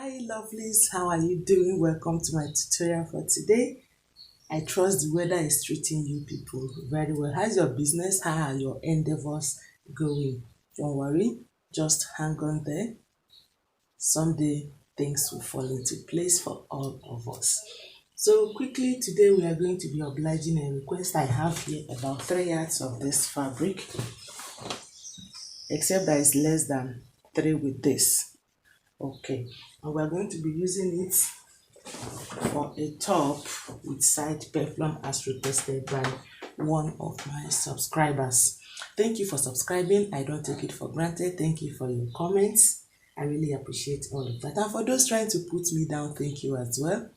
Hi lovelies, how are you doing? Welcome to my tutorial for today. I trust the weather is treating you people very well. How's your business? How are your endeavors going? Don't worry, just hang on there. Someday things will fall into place for all of us. So quickly today we are going to be obliging a request I have here, about 3 yards of this fabric, except that it's less than 3 with this. Okay, and we're going to be using it for a top with side peplum as requested by one of my subscribers. Thank you for subscribing. I don't take it for granted. Thank you for your comments. I really appreciate all of that. And for those trying to put me down, thank you as well,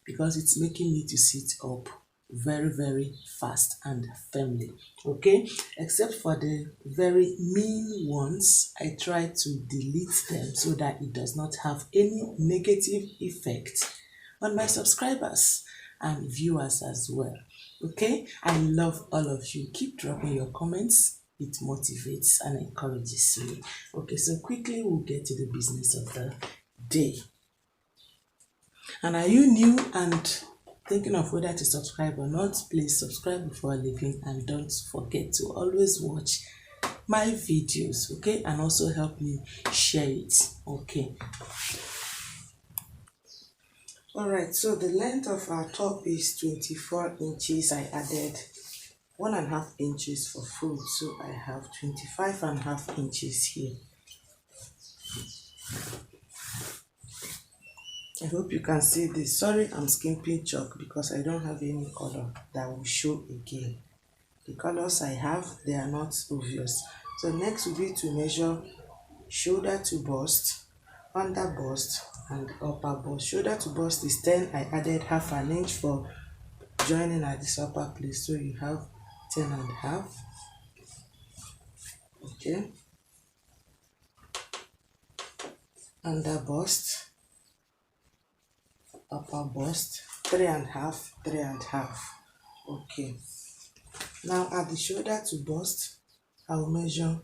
because it's making me to sit up very fast and firmly. Okay, except for the very mean ones, I try to delete them so that it does not have any negative effect on my subscribers and viewers as well. Okay, I love all of you. Keep dropping your comments. It motivates and encourages me. Okay, so quickly we'll get to the business of the day. And are you new and thinking of whether to subscribe or not? Please subscribe before leaving, and don't forget to always watch my videos, okay, and also help me share it. Okay, all right, so the length of our top is 24 inches. I added 1.5 inches for fold, so I have 25.5 inches here. I hope you can see this. Sorry, I'm skimping chalk because I don't have any color that will show again. The colors I have, they are not obvious. So next will be to measure shoulder to bust, under bust, and upper bust. Shoulder to bust is 10. I added 1/2 inch for joining at this upper place, so you have 10.5. Okay. Under bust, upper bust, 3.5, 3.5. Okay. Now at the shoulder to bust, I will measure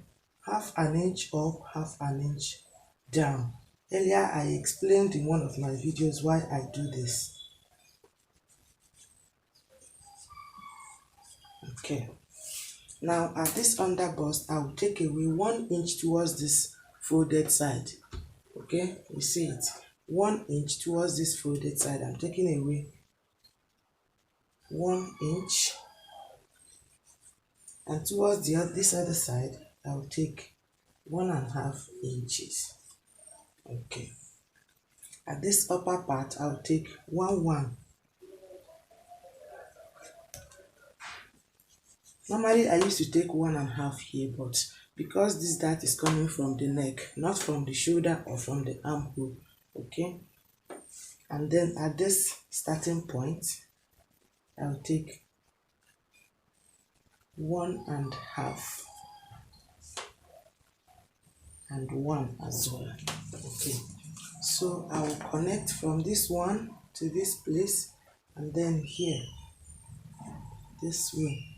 1/2 inch up, 1/2 inch down. Earlier I explained in one of my videos why I do this. Okay. Now at this under bust, I will take away 1 inch towards this folded side. Okay, you see it, 1 inch towards this folded side. I'm taking away 1 inch, and towards this other side, I will take 1.5 inches. Okay. At this upper part, I'll take 1. Normally, I used to take 1.5 here, but because this dart is coming from the neck, not from the shoulder or from the armhole, okay? And then at this starting point, I'll take 1.5 and 1 as well. Okay, so I will connect from this one to this place, and then here, this way.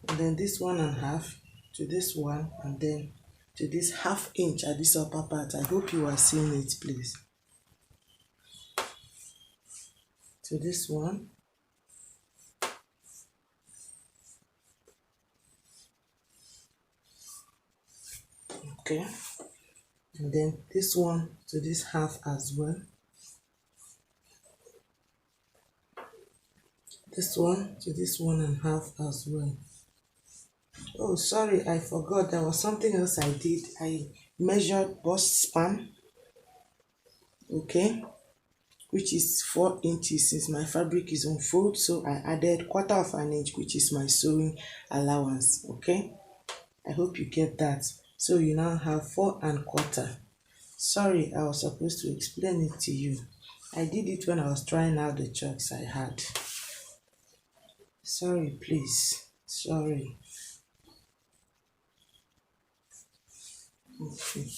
And then this 1.5 to this one, and then to this 1/2 inch at this upper part. I hope you are seeing it, please. To this one, okay, and then this one to this 1/2 as well. This one to this 1.5 as well. Oh, sorry, I forgot there was something else I did. I measured bust span, okay, which is 4 inches since my fabric is on fold, so I added 1/4 inch, which is my sewing allowance. Okay, I hope you get that. So you now have 4¼ Sorry, I was supposed to explain it to you. I did it when I was trying out the chalks I had. Sorry, please. Sorry. Okay.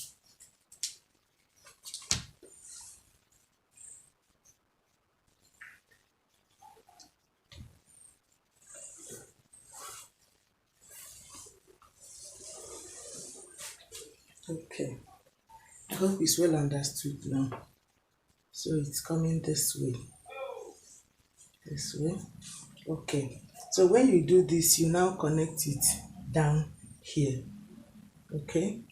Okay, I hope it's well understood now. So it's coming this way. Okay, so when you do this, you now connect it down here. Okay,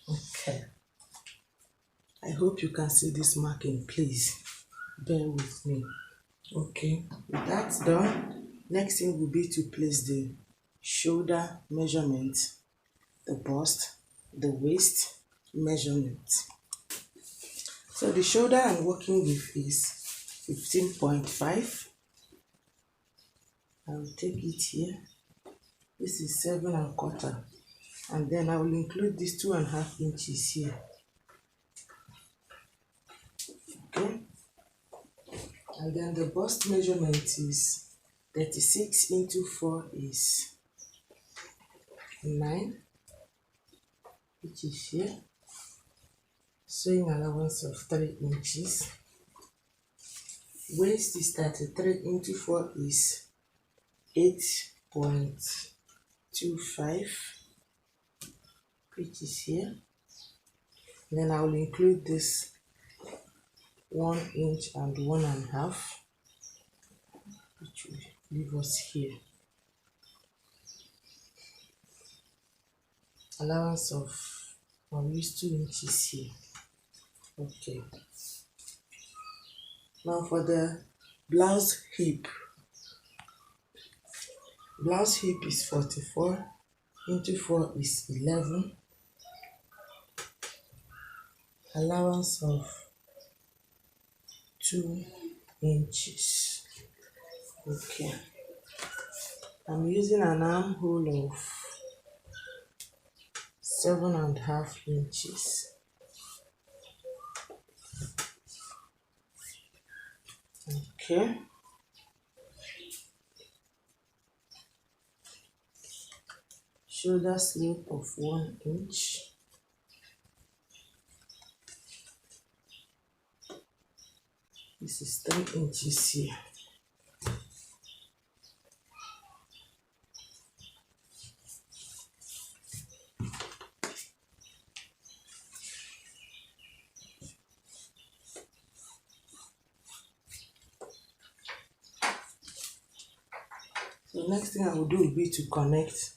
okay. I hope you can see this marking, please. Bear with me. Okay, with that done, next thing will be to place the shoulder measurement, the bust, the waist measurement. So the shoulder I'm working with is 15.5. I will take it here. This is 7.25, and then I will include these 2.5 inches here. Okay, and then the bust measurement is 36 into 4 is 9, which is here, sewing allowance of 3 inches. Waist is 33 into 4 is 8.25, which is here. Then I will include this 1 inch and 1.5, which will leave us here. Allowance of, I'll use 2 inches here. Okay. Now for the blouse hip. Blouse hip is 44 into 4 is 11. Allowance of 2 inches. Okay. I'm using an armhole of 7.5 inches. Okay. Shoulder slope of 1 inch. This is 3 inches here. So next thing I will do will be to connect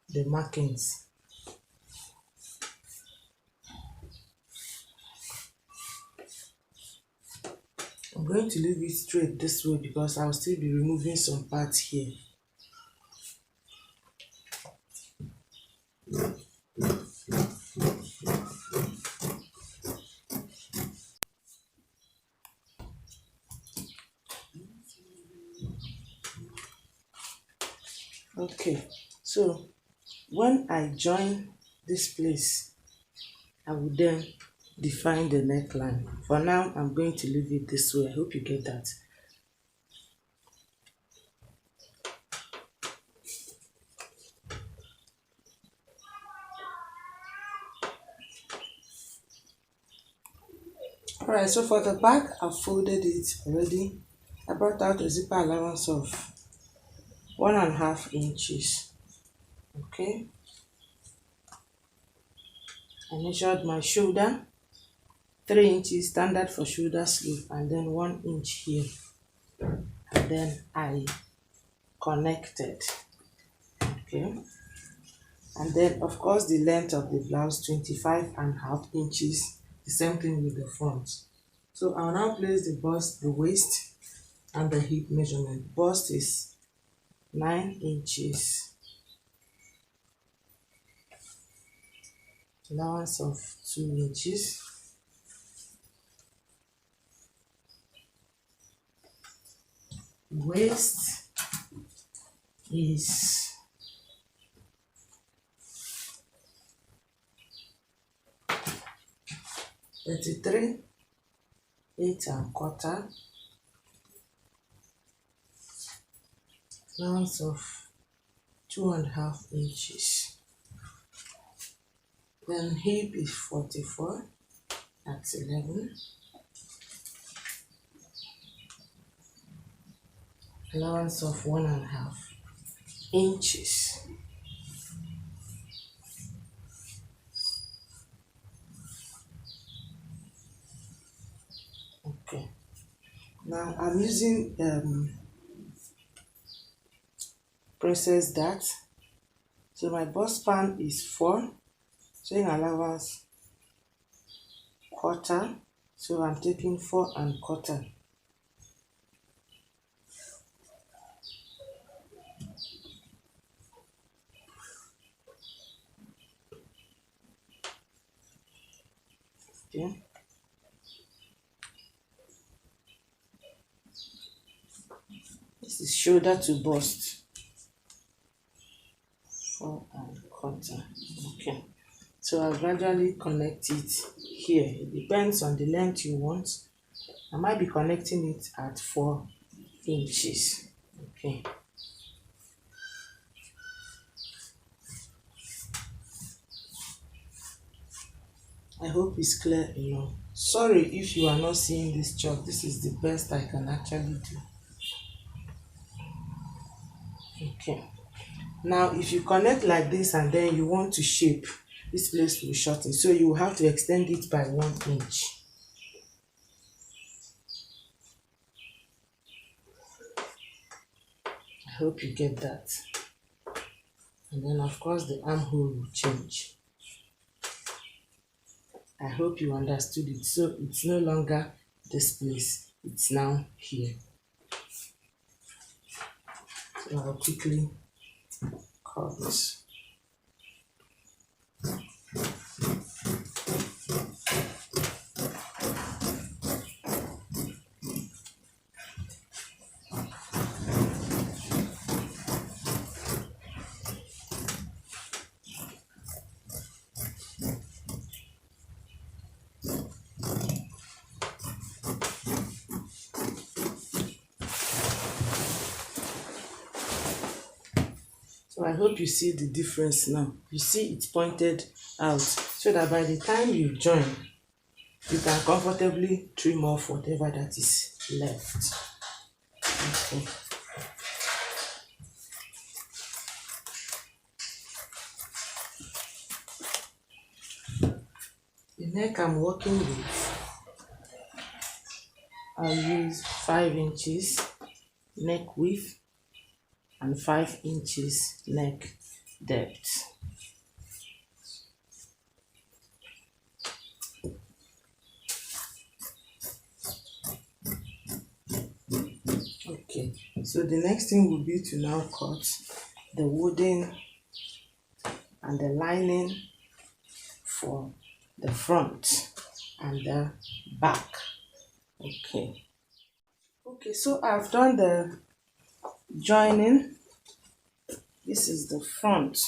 the markings. I'm going to leave it straight this way because I'll still be removing some parts here. Okay, so when I join this place, I will then define the neckline. For now, I'm going to leave it this way. I hope you get that. Alright, so for the back, I've folded it already. I brought out a zipper allowance of 1.5 inches. Okay. I measured my shoulder, 3 inches standard for shoulder slope, and then 1 inch here. And then I connected. Okay. And then of course the length of the blouse, 25.5 inches. The same thing with the front. So I'll now place the bust, the waist, and the hip measurement. Bust is 9 inches. Allowance of 2 inches. Waist is 33, 8.25. Allowance of 2.5 inches. Then hip is 44, that's 11. Allowance of 1.5 inches. Okay. Now I'm using princess dart. So my bust span is 4. Sewing allowance quarter. So I'm taking 4.25. Okay. This is shoulder to bust. 4.25. Okay. So I'll gradually connect it here. It depends on the length you want. I might be connecting it at 4 inches. Okay. I hope it's clear enough. Sorry if you are not seeing this chalk. This is the best I can actually do. Okay. Now if you connect like this and then you want to shape, this place will shorten. So you will have to extend it by 1 inch. I hope you get that. And then of course the armhole will change. I hope you understood it. So it's no longer this place, it's now here. So I'll quickly cut this. So I hope you see the difference now. You see it's pointed out so that by the time you join, you can comfortably trim off whatever that is left. Okay. The neck I'm working with, I'll use 5 inches neck width and 5 inches neck depth. Okay, so the next thing will be to now cut the wooden and the lining for the front and the back. Okay, so I've done the joining. This is the front,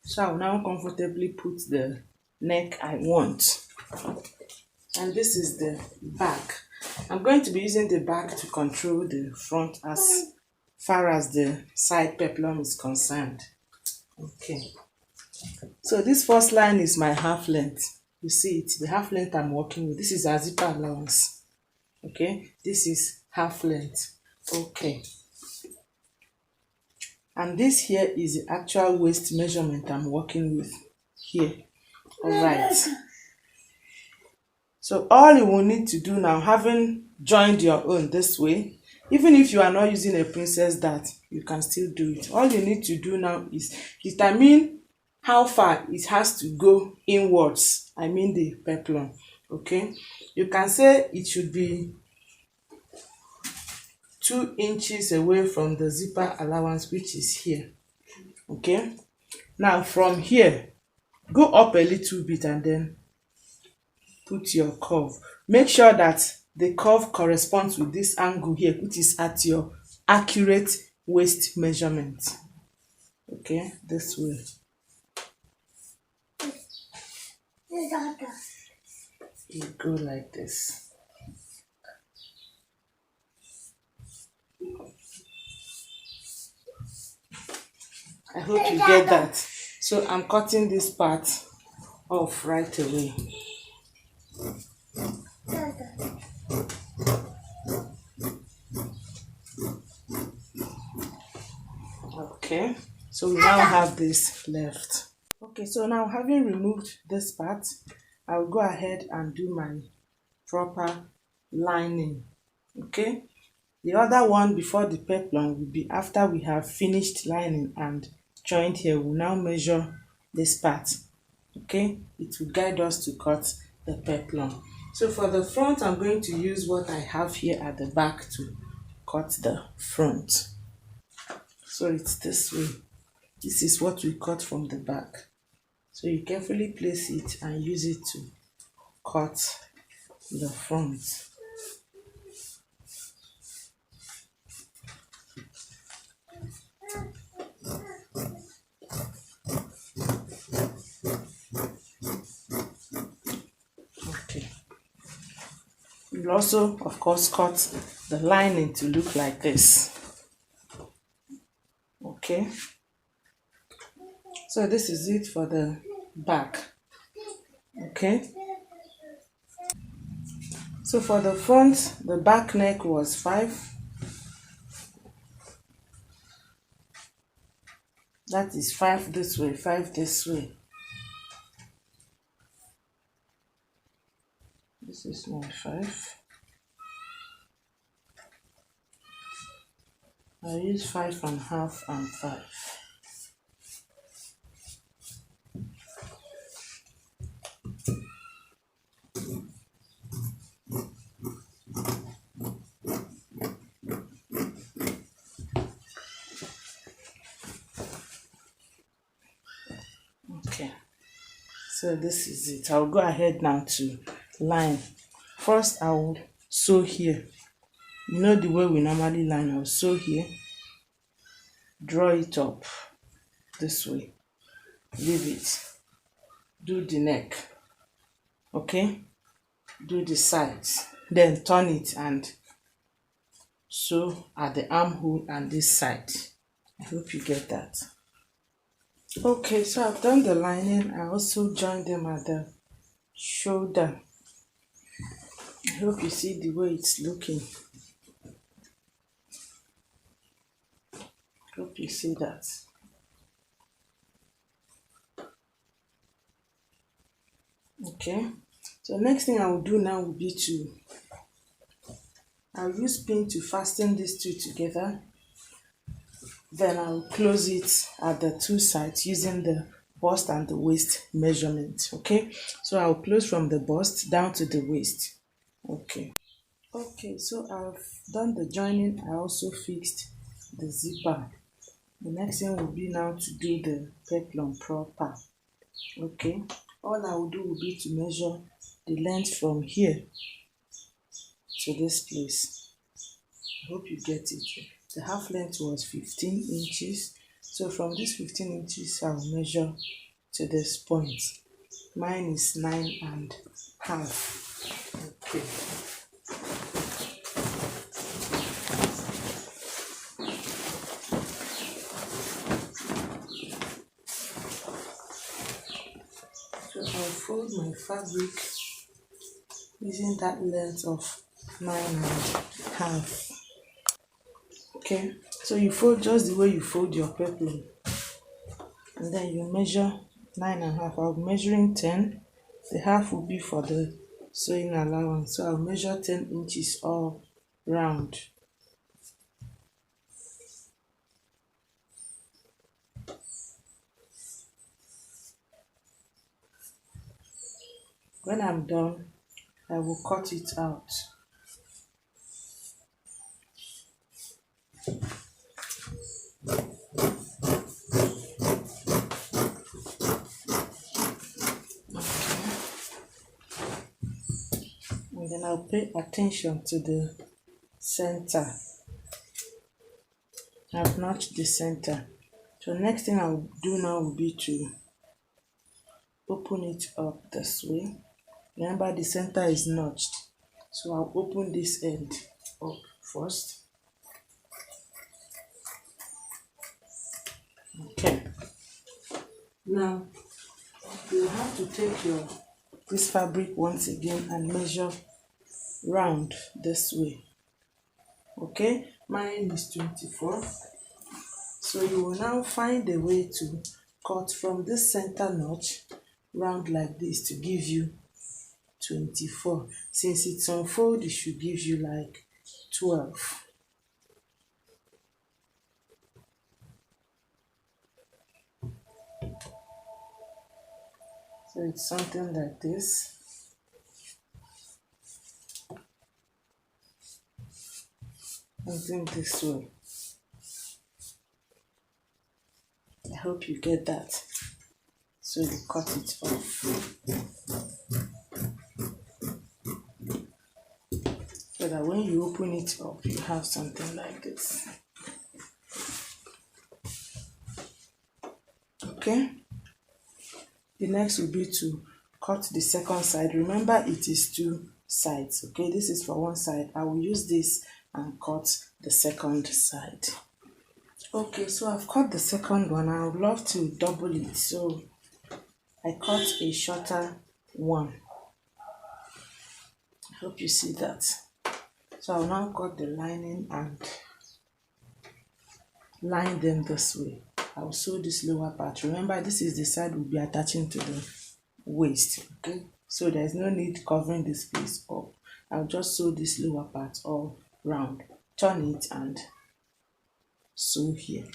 so I'll now comfortably put the neck I want, and this is the back. I'm going to be using the back to control the front as far as the side peplum is concerned. Okay, so this first line is my half length. You see it, the half length I'm working with. This is a zipper allowance. Okay, this is half length. Okay, and this here is the actual waist measurement I'm working with here. All right, so all you will need to do now, having joined your own this way, even if you are not using a princess dart, you can still do it. All you need to do now is determine how far it has to go inwards, I mean the peplum. Okay, you can say it should be 2 inches away from the zipper allowance, which is here. Okay, now from here go up a little bit and then put your curve. Make sure that the curve corresponds with this angle here, which is at your accurate waist measurement. Okay, this way. You go like this. I hope you get that. So I'm cutting this part off right away. Okay, so we now have this left. Okay, so now having removed this part, I'll go ahead and do my proper lining. Okay, the other one before the peplum will be after we have finished lining and joined here. We'll now measure this part. Okay, it will guide us to cut the peplum. So for the front, I'm going to use what I have here at the back to cut the front. So it's this way. This is what we cut from the back. So you carefully place it and use it to cut the front. Okay. You'll also, of course, cut the lining to look like this. Okay. So this is it for the back. Okay. So for the front, the back neck was 5. That is 5 this way, 5 this way. This is my 5. I use 5.5 and 5. Okay, so this is it. I'll go ahead now to line. First, I will sew here. You know the way we normally line. I'll sew here, draw it up this way, leave it, do the neck, okay, do the sides, then turn it and sew at the armhole and this side. I hope you get that. Okay, so I've done the lining. I also joined them at the shoulder. I hope you see the way it's looking. Hope you see that. Okay, so next thing I will do now will be I'll use pin to fasten these two together. Then I'll close it at the two sides using the bust and the waist measurement. Okay, so I'll close from the bust down to the waist. Okay, so I've done the joining. I also fixed the zipper. The next thing will be now to do the peplum proper. Okay, all I will do will be to measure the length from here to this place. I hope you get it. The half length was 15 inches. So from this 15 inches, I'll measure to this point. Mine is 9.5. Okay. So I'll fold my fabric using that length of 9.5. Okay, so you fold just the way you fold your peplum, and then you measure 9.5. I'll be measuring 10. The half will be for the sewing allowance, so I'll measure 10 inches all round. When I'm done, I will cut it out. And then I'll pay attention to the center. I've notched the center. So next thing I'll do now will be to open it up this way. Remember the center is notched. So I'll open this end up first. Okay. Now you have to take this fabric once again and measure round this way. Okay, mine is 24. So you will now find a way to cut from this center notch round like this to give you 24. Since it's unfold, it should give you like 12. So it's something like this. Something this way. I hope you get that. So you cut it off. So that when you open it up, you have something like this. Okay? The next will be to cut the second side. Remember, it is two sides. Okay, this is for one side. I will use this and cut the second side. Okay, so I've cut the second one. I would love to double it. So I cut a shorter one. I hope you see that. So I'll now cut the lining and line them this way. I'll sew this lower part. Remember, this is the side we'll be attaching to the waist. Okay, so there's no need covering this piece up. I'll just sew this lower part all round, turn it and sew here.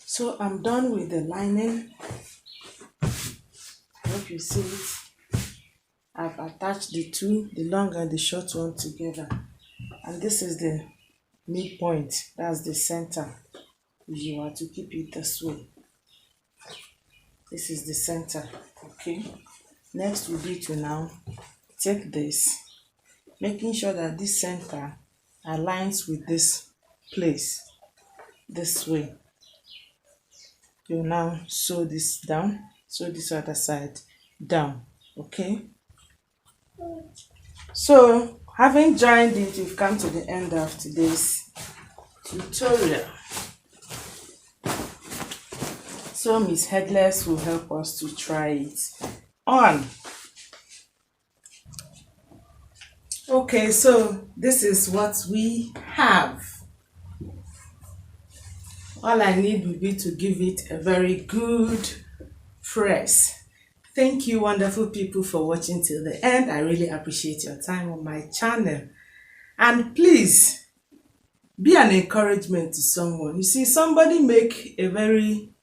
So I'm done with the lining. I hope you see it. I've attached the two, the long and the short one together, and this is the midpoint. That's the center. You are to keep it this way. This is the center. Okay, next will be to now take this, making sure that this center aligns with this place this way. You now sew this down, sew this other side down. Okay, so having joined it, we've come to the end of today's tutorial. So Miss Headless will help us to try it on. Okay, so this is what we have. All I need will be to give it a very good press. Thank you, wonderful people, for watching till the end. I really appreciate your time on my channel. And please, be an encouragement to someone. You see, somebody make a very,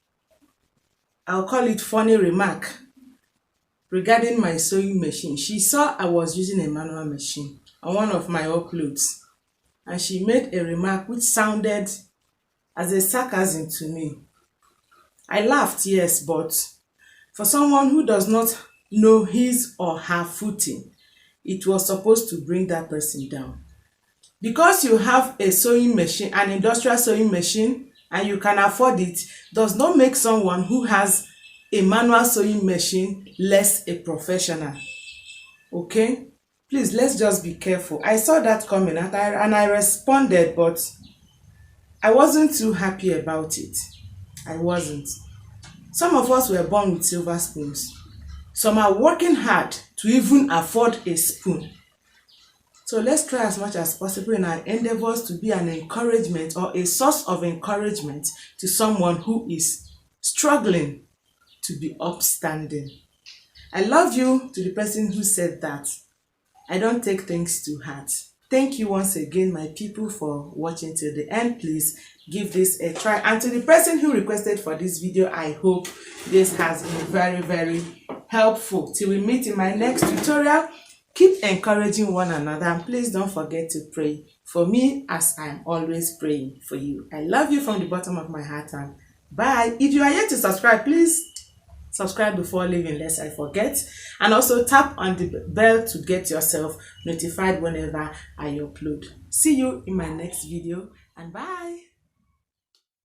I'll call it funny remark regarding my sewing machine. She saw I was using a manual machine on one of my uploads, and she made a remark which sounded as a sarcasm to me. I laughed, yes, but for someone who does not know his or her footing, it was supposed to bring that person down. Because you have a sewing machine, an industrial sewing machine, and you can afford it, does not make someone who has a manual sewing machine less a professional. Okay? Please, let's just be careful. I saw that comment and I responded, but I wasn't too happy about it. I wasn't. Some of us were born with silver spoons. Some are working hard to even afford a spoon. So let's try as much as possible in our endeavors to be an encouragement or a source of encouragement to someone who is struggling to be upstanding. I love you to the person who said that. I don't take things to heart. Thank you once again, my people, for watching till the end. Please give this a try. And to the person who requested for this video, I hope this has been very, very helpful. Till we meet in my next tutorial, keep encouraging one another, and please don't forget to pray for me as I'm always praying for you. I love you from the bottom of my heart, and bye. If you are yet to subscribe, please subscribe before leaving lest I forget, and also tap on the bell to get yourself notified whenever I upload. See you in my next video, and bye.